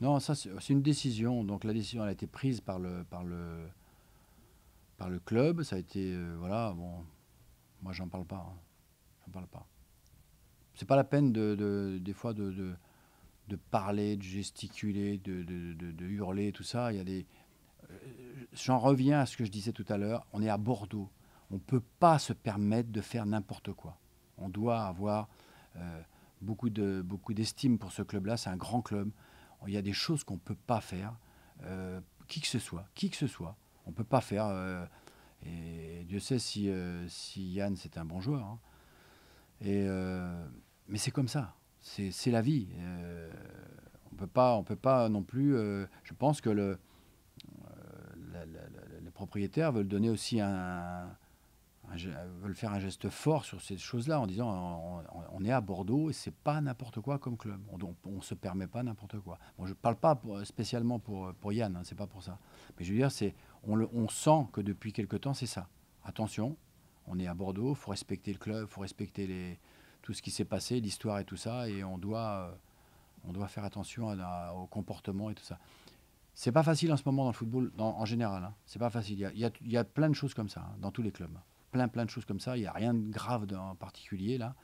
Non, ça c'est une décision. Donc la décision elle a été prise par le club. Ça a été voilà. Bon, moi j'en parle pas. Hein. J'en parle pas. C'est pas la peine des fois de parler, de gesticuler, de hurler, tout ça. Il y a des. J'en reviens à ce que je disais tout à l'heure. On est à Bordeaux. On ne peut pas se permettre de faire n'importe quoi. On doit avoir euh, beaucoup d'estime pour ce club-là. C'est un grand club. Il y a des choses qu'on ne peut pas faire. Qui que ce soit. On ne peut pas faire. Et Dieu sait si Yann, c'est un bon joueur. Hein. Et, mais c'est comme ça. C'est la vie. On peut pas non plus. Je pense que les propriétaires veulent donner aussi veulent faire un geste fort sur ces choses-là en disant on est à Bordeaux et c'est pas n'importe quoi comme club. On se permet pas n'importe quoi. Bon, je parle pas spécialement pour Yann, hein, c'est pas pour ça. Mais je veux dire, on sent que depuis quelque temps c'est ça. Attention, on est à Bordeaux, faut respecter le club, faut respecter tout ce qui s'est passé, l'histoire et tout ça, et on doit faire attention au comportement et tout ça. C'est pas facile en ce moment dans le football, en général. Hein. C'est pas facile. Il y a plein de choses comme ça hein, dans tous les clubs. Plein de choses comme ça. Il n'y a rien de grave en particulier là,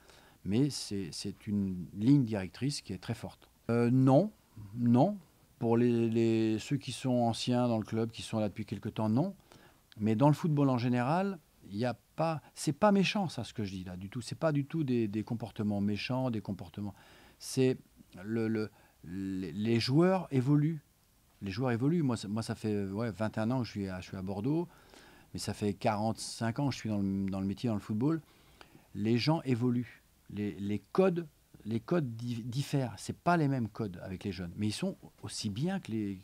mais c'est une ligne directrice qui est très forte. Non, non. Pour ceux qui sont anciens dans le club, qui sont là depuis quelque temps, non. Mais dans le football en général, il y a pas. C'est pas méchant ça ce que je dis là du tout. C'est pas du tout des comportements méchants, des comportements. C'est le, les joueurs évoluent. Les joueurs évoluent. Moi ça fait 21 ans que je suis à Bordeaux, mais ça fait 45 ans que je suis dans le métier, dans le football. Les gens évoluent. Les codes diffèrent. Ce pas les mêmes codes avec les jeunes, mais ils sont aussi bien qu'il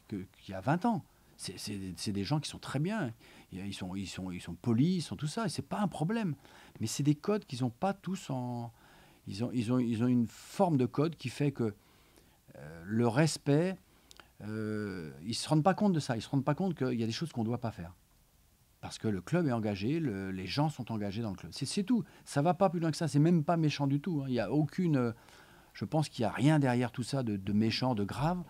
y a 20 ans. C'est des gens qui sont très bien. Ils sont polis, ils sont tout ça, et c'est pas un problème. Mais c'est des codes qu'ils n'ont pas tous en. Ils ont une forme de code qui fait que le respect, ils ne se rendent pas compte de ça. Ils ne se rendent pas compte qu'il y a des choses qu'on ne doit pas faire. Parce que le club est engagé, les gens sont engagés dans le club. C'est tout. Ça ne va pas plus loin que ça. C'est même pas méchant du tout. Hein. Il y a aucune. Je pense qu'il n'y a rien derrière tout ça de méchant, de grave.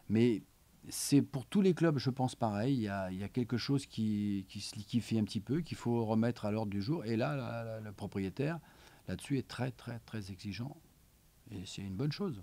Mais c'est pour tous les clubs, je pense pareil. Il y a quelque chose qui se liquéfie un petit peu, qu'il faut remettre à l'ordre du jour. Et là, le propriétaire, là-dessus, est très, très, très exigeant. Et c'est une bonne chose.